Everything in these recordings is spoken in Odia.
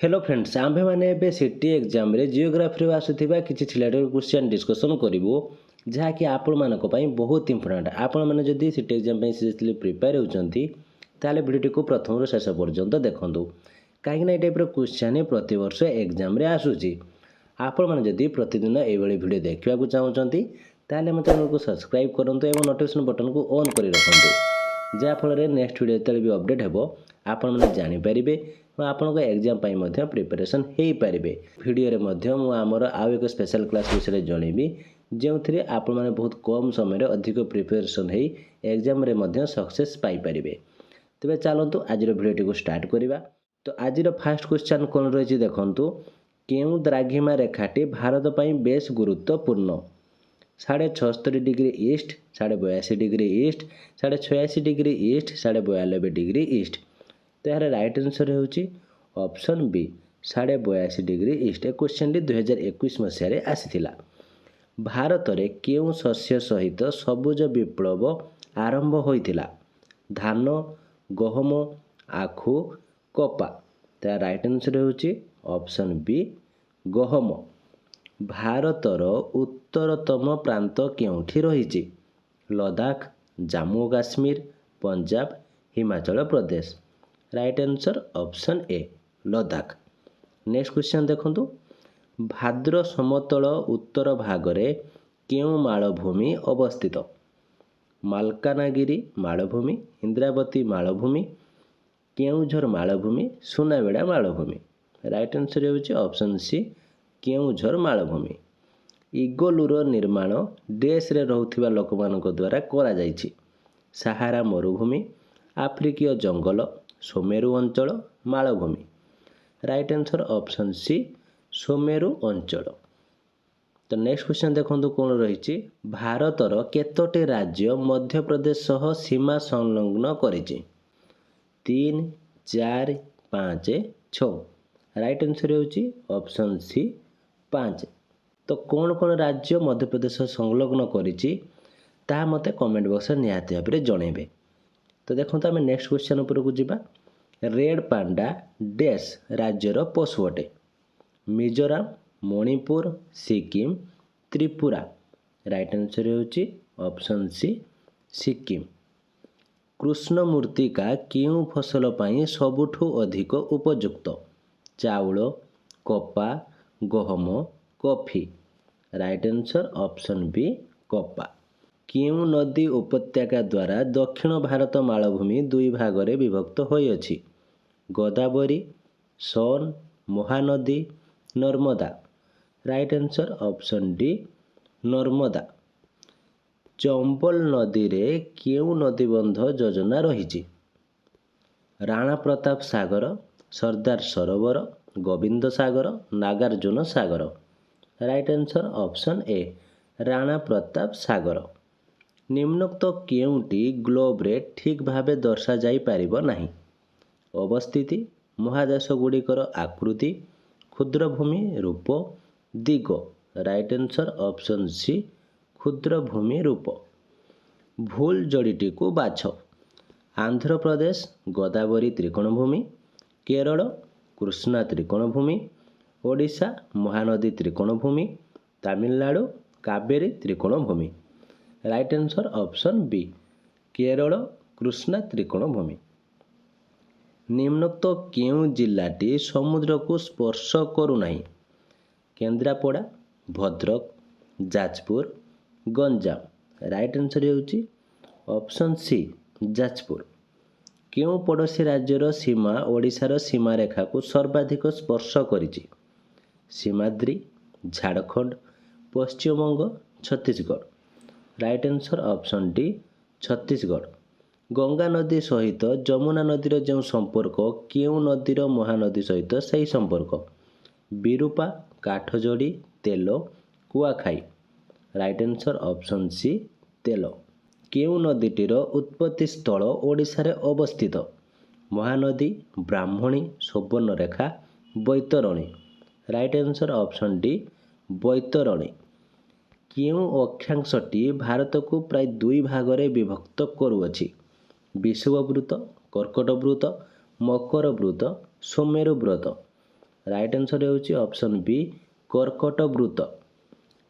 हेलो फ्रेंड्स आम्भे मैंने एबे सिटी एग्जाम रे जियोग्राफी आसुथिबा किछि सिलेक्टेड क्वेश्चन डिस्कशन करिवो जहाँकि आपण मानक पई बहुत इंपोर्टेंट। आपण माने जदि सिटी एग्जाम पई सीरियसली प्रिपेयर होउचंती ताले भिडियो को प्रथम रु शेष पर्यंत देखंतु काहे ना ए टाइप रो क्वेश्चन प्रति वर्ष एग्जाम रे आसुची। आपण माने जदि प्रतिदिन ए भली वीडियो देखिबा को चाहउचंती ताले मते चैनल को सब्सक्राइब करंतु एवं नोटिफिकेशन बटन को ऑन करि रखंतु जा फल रे नेक्स्ट वीडियो तले भी अपडेट हेबो आपण माने जानि परिबे आपनको एग्जाम पाई मध्य प्रिपरेशन हो पारे। वीडियो रे मध्य मु आमर आउ एक स्पेशल क्लास विषय जनइबी जो थी आपण माने बहुत कम समय अधिक प्रिपरेशन हो एग्जाम रे मध्य सक्सेस पाई परिबे। तबे चलंतु आज वीडियो को स्टार्ट करिबा। तो आज फर्स्ट क्वेश्चन कोन रहिछि देखंतु केउ द्राघिमा रेखाटी भारत पाई बेस गुरुत्वपूर्ण 76.5 degree east 82 degree east 86 degree east 92 degree east. तो यार राइट आंसर होची ऑप्शन बी 82 डिग्री ईस्ट। ए क्वेश्चन 2021 मसीह आसीथिला। भारत रे केउ शस्य सहित सबुज विप्लव आरंभ होइथिला धान गहम आखु कपा। तो राइट आंसर होची ऑप्शन बी गहम। भारतर उत्तरतम प्रांत केउठी रहिछि Ladakh Jammu Kashmir Punjab Himachal Pradesh. Right answer option A Ladakh. Next question देखंतु भाद्र समतल उत्तर भागरे केउ मालभूमि अवस्थित मालकानगिरी मालभूमि इंद्रावती मालभूमि केउझर मालभूमि सुनाबेड़ा मालभूमि। राइट आंसर होची ऑप्शन सी केउझर मालभूमि। इगलूर निर्माण देश रे रहुथिबा लोकमानक द्वारा करा जायछि सहारा मरुभूमि आफ्रिकीय जंगल सोमेरु अंचल मालभूमि। राइट आंसर ऑप्शन सी सोमेरु अंचल। तो नेक्स्ट क्वेश्चन देखंतु कोन रहिछि भारतर केतोटी राज्य मध्य प्रदेश सह सीमा संलग्न करिछि 3 4 5 6। राइट आंसर होछि ऑप्शन सी 5। तो कौन कौन राज्य मध्य प्रदेश संलग्न करिछि ता मते कमेंट बॉक्स रे निहाती भाबरे जणेबे। तो देखंतु आमे नेक्स्ट क्वेश्चन ऊपर को जिबा। रेड पांडा डैश राज्यर पशु अटे मिजोराम मणिपुर सिक्किम त्रिपुरा। राइट आंसर होची ऑप्शन सी सिक्किम। कृष्ण मूर्तिका केउ फसल पाई सबुठु अधिक उपयुक्त चाउल कपा गहम coffee. Right answer option B कपा। केउ नदी उपत्यका द्वारा दक्षिण भारत मालभूमि दुई भागरे विभक्त होइअछि Godavari Son Mahanadi Narmada. Right answer option D Narmada. Chambal नदी रे केउ नदीबंध योजना रहिछि Rana Pratap Sagar Sardar Sarovar Gobind Sagar Nagarjuna Sagar. Right answer option A Rana Pratap Sagar. निम्नोक्त केउटी ग्लोब रे ठीक भावे दर्शा जाई पारिबो नाही अवस्थिति महादेश गुड़िकर आकृति क्षुद्र भूमि रूप दिग। राइट आंसर ऑप्शन सी क्षुद्र भूमि रूप। भूल जोड़ीटी को बाछ आंध्र प्रदेश गोदावरी त्रिकोणभूमि केरल कृष्णा त्रिकोणभूमि ओडिशा महानदी त्रिकोणभूमि तमिलनाडु कावेरी त्रिकोणभूमि। Right answer option B Kerala Krishna त्रिकोणभूमि। निम्नोक्त केउ जिल्लाटी समुद्र को स्पर्श करूनाही केन्द्रापड़ा भद्रक जाजपुर गंजाम। राइट आंसर होची ऑप्शन सी जाजपुर। केउ पड़ोसी राज्यर सीमा ओडिशार सीमा रेखा को सर्वाधिक स्पर्श करिछि सीमाद्री Jharkhand Paschim Banga Chhattisgarh. Right answer option D Chhattisgarh. Ganga नदी सहित जमुना नदीर जो संपर्क केउ नदीर महानदी सहित सही संपर्क Birupa Kathajodi Tel Kuakhai. Right answer option C Tel. केउ नदीटीर उत्पत्ति स्थल ओडिशा रे अवस्थित Mahanadi Brahmani Subarnarekha Baitarani. Right answer option D Baitarani. केउ अक्षांशटी भारत को प्राय दुई भागरे विभक्त करुअछि विषुववृत्त कर्कट वृत्त मकर वृत्त सोमेरु व्रत। ରାଇଟ୍ ଆନ୍ସର୍ ହେଉଛି ଅପସନ୍ ବି କର୍କଟ ବୃତ୍ତ।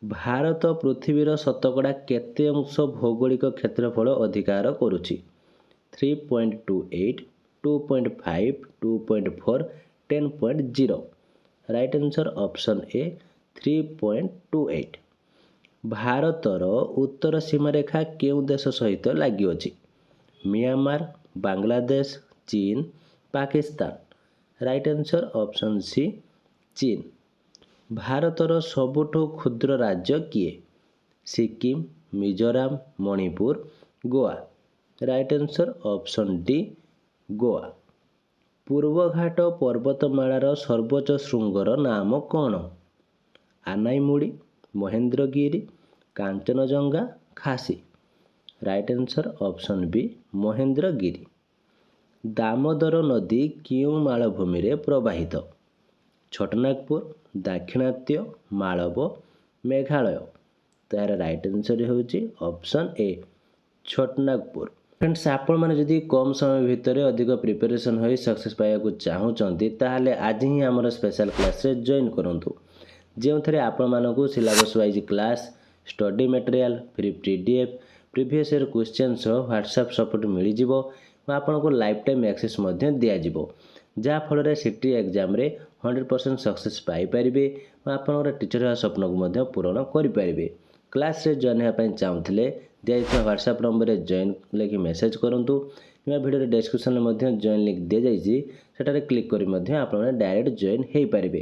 ଭାରତ ପୃଥିବୀର ଶତକଡ଼ା କେତେ ଅଂଶ ଭୌଗୋଳିକ କ୍ଷେତ୍ରଫଳ ଅଧିକାର କରୁଛି? 3.28, 2.5, 2.4, 10.0। Right answer option A 3.28। ଭାରତର ଉତ୍ତର ସୀମାରେଖା କେଉଁ ଦେଶ ସହିତ ଲାଗିଅଛି? ମିଆଁମାର, ବାଂଲାଦେଶ, ଚୀନ, Pakistan. Right answer option C ଚୀନ। ଭାରତର ସବୁଠୁ କ୍ଷୁଦ୍ର ରାଜ୍ୟ କିଏ? Sikkim, Mizoram, Manipur, Goa. Right answer option D Goa. ପୂର୍ବଘାଟ ପର୍ବତମାଳାର ସର୍ବୋଚ୍ଚ ଶୃଙ୍ଗର ନାମ କ'ଣ? Anamudi, Mahendragiri, Kanchenjunga, Khasi. Right answer option B Mahendragiri. Damodar ନଦୀ କେଉଁ ମାଳଭୂମିରେ ପ୍ରବାହିତ? ଛୋଟନାଗପୁର, ଦାକ୍ଷିଣାତ୍ୟ, ମାଳବ, ମେଘାଳୟ। ତାହାର ରାଇଟ୍ ଆନ୍ସର୍ ହେଉଛି ଅପସନ୍ ଏ ଛୋଟନାଗପୁର। ଫ୍ରେଣ୍ଡସ୍, ଆପଣମାନେ ଯଦି କମ୍ ସମୟ ଭିତରେ ଅଧିକ ପ୍ରିପାରେସନ୍ ହୋଇ ସକ୍ସେସ୍ ପାଇବାକୁ ଚାହୁଁଛନ୍ତି ତାହେଲେ ଆଜି ହିଁ ଆମର ସ୍ପେଶାଲ୍ କ୍ଲାସ୍ରେ ଜଏନ୍ କରନ୍ତୁ, ଯେଉଁଥିରେ ଆପଣମାନଙ୍କୁ syllabus wise class, study material, free PDF, previous year question ସହ ହ୍ୱାଟ୍ସଆପ୍ ସପୋର୍ଟ ମିଳିଯିବ ଓ ଆପଣଙ୍କୁ ଲାଇଫ୍ ଟାଇମ୍ ଆକ୍ସେସ୍ ମଧ୍ୟ ଦିଆଯିବ, ଯାହାଫଳରେ ସିଟି ଏକ୍ଜାମ୍ରେ 100% ସକ୍ସେସ୍ ପାଇପାରିବେ ଓ ଆପଣଙ୍କର ଟିଚର୍ ହେବା ସ୍ୱପ୍ନକୁ ମଧ୍ୟ ପୂରଣ କରିପାରିବେ। କ୍ଲାସ୍ରେ ଜଏନ୍ ହେବା ପାଇଁ ଚାହୁଁଥିଲେ ଦିଆଯାଇଥିବା ହ୍ୱାଟ୍ସଆପ୍ ନମ୍ବରରେ ଜଏନ୍ ଲେଖି ମେସେଜ୍ କରନ୍ତୁ କିମ୍ବା ଭିଡ଼ିଓର ଡେସ୍କ୍ରିପ୍ସନ୍ରେ ମଧ୍ୟ ଜଏନ୍ ଲିଙ୍କ୍ ଦିଆଯାଇଛି, ସେଠାରେ କ୍ଲିକ୍ କରି ମଧ୍ୟ ଆପଣମାନେ ଡାଇରେକ୍ଟ ଜଏନ୍ ହୋଇପାରିବେ।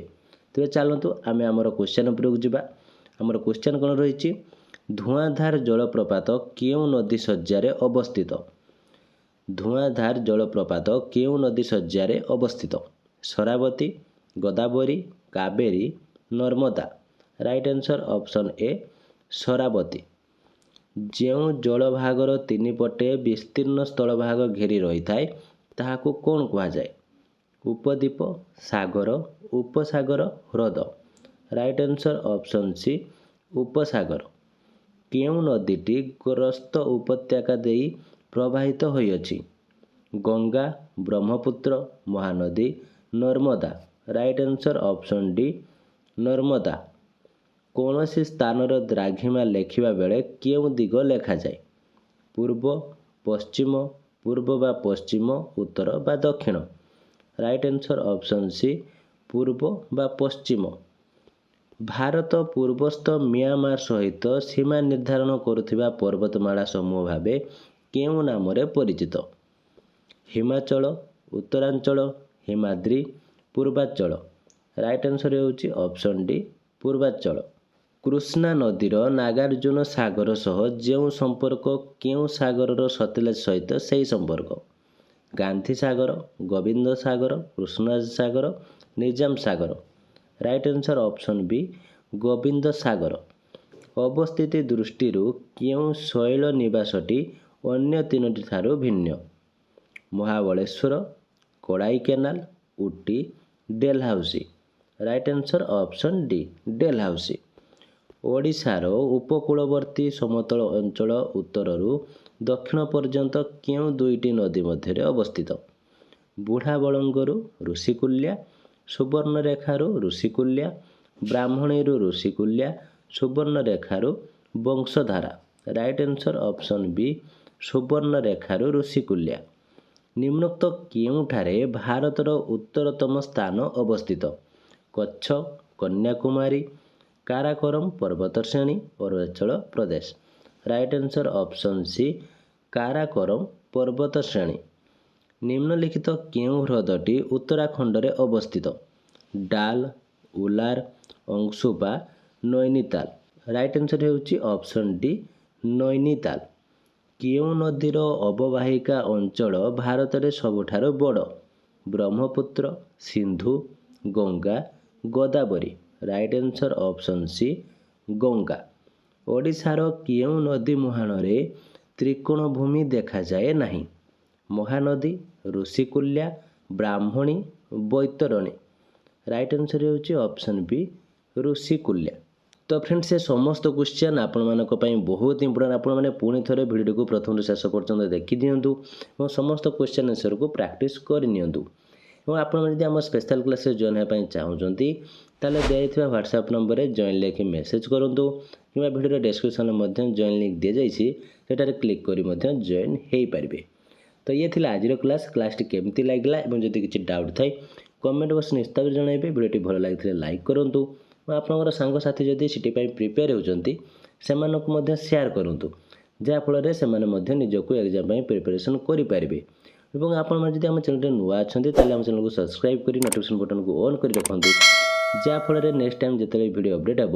ତେବେ ଚାଲନ୍ତୁ ଆମେ ଆମର କ୍ୱେଶ୍ଚନ୍ ଉପରକୁ ଯିବା। ଆମର କ୍ୱେଶ୍ଚନ୍ କ'ଣ ରହିଛି? ଧୂଆଁଧାର ଜଳପ୍ରପାତ କେଉଁ ନଦୀ ଶଯ୍ୟାରେ ଅବସ୍ଥିତ? ଧୂଆଁଧାର ଜଳପ୍ରପାତ କେଉଁ ନଦୀ ଶଯ୍ୟାରେ ଅବସ୍ଥିତ? Sharavati, Godavari, Kaveri, Narmada. Right answer option A Sharavati. ଯେଉଁ ଜଳଭାଗର ତିନିପଟେ ବିସ୍ତୀର୍ଣ୍ଣ ସ୍ଥଳଭାଗ ଘେରି ରହିଥାଏ ତାହାକୁ କ'ଣ କୁହାଯାଏ? ଉପଦ୍ୱୀପ, ସାଗର, ଉପସାଗର, ହ୍ରଦ। ରାଇଟ୍ ଆନ୍ସର୍ ଅପସନ୍ ସି ଉପସାଗର। କେଉଁ ନଦୀଟି ଗ୍ରସ୍ତ ଉପତ୍ୟକା ଦେଇ ପ୍ରବାହିତ ହୋଇଅଛି? Ganga, Brahmaputra, Mahanadi, Narmada. Right answer option D Narmada. କୌଣସି ସ୍ଥାନର ଦ୍ରାଘିମା ଲେଖିବା ବେଳେ କେଉଁ ଦିଗ ଲେଖାଯାଏ? ପୂର୍ବ, ପଶ୍ଚିମ, ପୂର୍ବ ବା ପଶ୍ଚିମ, ଉତ୍ତର ବା ଦକ୍ଷିଣ। ରାଇଟ୍ ଆନ୍ସର୍ ଅପସନ୍ ସି ପୂର୍ବ ବା ପଶ୍ଚିମ। ଭାରତ ପୂର୍ବସ୍ଥ ମିଆଁମାର ସହିତ ସୀମା ନିର୍ଦ୍ଧାରଣ କରୁଥିବା ପର୍ବତମାଳା ସମୂହ ଭାବେ କେଉଁ ନାମରେ ପରିଚିତ? ହିମାଚଳ, ଉତ୍ତରାଞ୍ଚଳ, ହିମାଦ୍ରି, ପୂର୍ବାଞ୍ଚଳ। ରାଇଟ୍ ଆନ୍ସର୍ ହେଉଛି ଅପସନ୍ ଡି ପୂର୍ବାଞ୍ଚଳ। କୃଷ୍ଣା ନଦୀର ନାଗାର୍ଜୁନ ସାଗର ସହ ଯେଉଁ ସମ୍ପର୍କ କେଉଁ ସାଗରର ସତଲେଜ ସହିତ ସେହି ସମ୍ପର୍କ? Gandhi Sagar, Gobind Sagar, Krishnaraja Sagar, Nizam Sagar. Right answer option B Gobind Sagar. ଅବସ୍ଥିତି ଦୃଷ୍ଟିରୁ କେଉଁ ଶୈଳ ନିବାସଟି ଅନ୍ୟ ତିନୋଟି ଠାରୁ ଭିନ୍ନ? Mahabaleshwar, Kodaikanal, Ooty, Dalhousie. Right answer option D Dalhousie. ଓଡ଼ିଶାର ଉପକୂଳବର୍ତ୍ତୀ ସମତଳ ଅଞ୍ଚଳ ଉତ୍ତରରୁ ଦକ୍ଷିଣ ପର୍ଯ୍ୟନ୍ତ କେଉଁ ଦୁଇଟି ନଦୀ ମଧ୍ୟରେ ଅବସ୍ଥିତ? ବୁଢ଼ାବଳଙ୍ଗରୁ ଋଷିକୂଲ୍ୟା, ସୁବର୍ଣ୍ଣରେଖାରୁ ଋଷିକୂଲ୍ୟା, ବ୍ରାହ୍ମଣୀରୁ ଋଷିକୂଲ୍ୟା, ସୁବର୍ଣ୍ଣରେଖାରୁ Bansadhara. Right answer option B ସୁବର୍ଣ୍ଣରେଖାରୁ ଋଷିକୂଲ୍ୟା। ନିମ୍ନୋକ୍ତ କେଉଁଠାରେ ଭାରତର ଉତ୍ତରତମ ସ୍ଥାନ ଅବସ୍ଥିତ? କଚ୍ଛ, କନ୍ୟାକୁମାରୀ, କାରାକୋରମ୍ ପର୍ବତଶ୍ରେଣୀ, Arunachal Pradesh. Right answer option C Karakoram ପର୍ବତଶ୍ରେଣୀ। ନିମ୍ନଲିଖିତ କେଉଁ ହ୍ରଦଟି ଉତ୍ତରାଖଣ୍ଡରେ ଅବସ୍ଥିତ? ଡାଲ୍, ଉଲାର, ଅଂଶୁପା, ନୈନିତାଲ। ରାଇଟ୍ ଆନ୍ସର୍ ହେଉଛି ଅପସନ୍ ଡି ନୈନିତାଲ। କେଉଁ ନଦୀର ଅବବାହିକା ଅଞ୍ଚଳ ଭାରତରେ ସବୁଠାରୁ ବଡ଼? Brahmaputra, Sindhu, Ganga, Godavari. Right answer option C Ganga. ଓଡ଼ିଶାର କେଉଁ ନଦୀ ମୁହାଣରେ ତ୍ରିକୋଣ ଭୂମି ଦେଖାଯାଏ ନାହିଁ? ମହାନଦୀ, ଋଷିକୂଲ୍ୟା, ବ୍ରାହ୍ମଣୀ, ବୈତରଣୀ। ରାଇଟ୍ ଆନ୍ସର୍ ହେଉଛି ଅପସନ୍ ବି ଋଷିକୂଲ୍ୟା। ତ ଫ୍ରେଣ୍ଡସ୍, ଏ ସମସ୍ତ କ୍ୱେଶ୍ଚନ୍ ଆପଣମାନଙ୍କ ପାଇଁ ବହୁତ ଇମ୍ପୋର୍ଟାଣ୍ଟ। ଆପଣମାନେ ପୁଣି ଥରେ ଭିଡ଼ିଓକୁ ପ୍ରଥମରୁ ଶେଷ ପର୍ଯ୍ୟନ୍ତ ଦେଖିଦିଅନ୍ତୁ ଏବଂ ସମସ୍ତ କ୍ୱେଶ୍ଚନ୍ ଆନ୍ସର୍କୁ ପ୍ରାକ୍ଟିସ୍ କରିନିଅନ୍ତୁ। ଏବଂ ଆପଣମାନେ ଯଦି ଆମ ସ୍ପେଶାଲ କ୍ଲାସ୍ରେ ଜଏନ୍ ହେବା ପାଇଁ ଚାହୁଁଛନ୍ତି ତାହେଲେ ଦିଆଯାଇଥିବା ହ୍ୱାଟ୍ସଆପ୍ ନମ୍ବରରେ ଜଏନ୍ ଲେଖି ମେସେଜ୍ କରନ୍ତୁ କିମ୍ବା ଭିଡ଼ିଓର ଡେସ୍କ୍ରିପ୍ସନ୍ରେ ମଧ୍ୟ ଜଏନ୍ ଲିଙ୍କ୍ ଦିଆଯାଇଛି, ସେଠାରେ କ୍ଲିକ୍ କରି ମଧ୍ୟ ଜଏନ୍ ହୋଇପାରିବେ। ତ ଇଏ ଥିଲା ଆଜିର କ୍ଲାସ୍ଟି କେମିତି ଲାଗିଲା ଏବଂ ଯଦି କିଛି ଡାଉଟ୍ ଥାଏ କମେଣ୍ଟ ବକ୍ସ ନିଶ୍ଚିତ ଜଣାଇବେ। ଭିଡ଼ିଓଟି ଭଲ ଲାଗିଥିଲେ ଲାଇକ୍ କରନ୍ତୁ ଏବଂ ଆପଣଙ୍କର ସାଙ୍ଗସାଥି ଯଦି ସିଟି ପାଇଁ ପ୍ରିପେୟାର ହେଉଛନ୍ତି ସେମାନଙ୍କୁ ମଧ୍ୟ ସେୟାର କରନ୍ତୁ, ଯାହାଫଳରେ ସେମାନେ ମଧ୍ୟ ନିଜକୁ ଏକ୍ଜାମ୍ ପାଇଁ ପ୍ରିପାରେସନ୍ କରିପାରିବେ। ଏବଂ ଆପଣମାନେ ଯଦି ଆମ ଚ୍ୟାନେଲରେ ନୂଆ ଅଛନ୍ତି ତାହେଲେ ଆମ ଚ୍ୟାନେଲକୁ ସବସ୍କ୍ରାଇବ୍ କରି ନୋଟିଫିକେସନ୍ ବଟନକୁ ଅନ୍ କରି ରଖନ୍ତୁ, ଯାହାଫଳରେ ନେକ୍ସଟ ଟାଇମ୍ ଯେତେବେଳେ ଭିଡ଼ିଓ ଅପଡ଼େଟ୍ ହେବ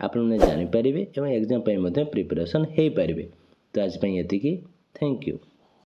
ଆପଣମାନେ ଜାଣିପାରିବେ ଏବଂ ଏକ୍ଜାମ୍ ପାଇଁ ମଧ୍ୟ ପ୍ରିପାରେସନ୍ ହୋଇପାରିବେ। ତ ଆଜି ପାଇଁ ଏତିକି। Thank you.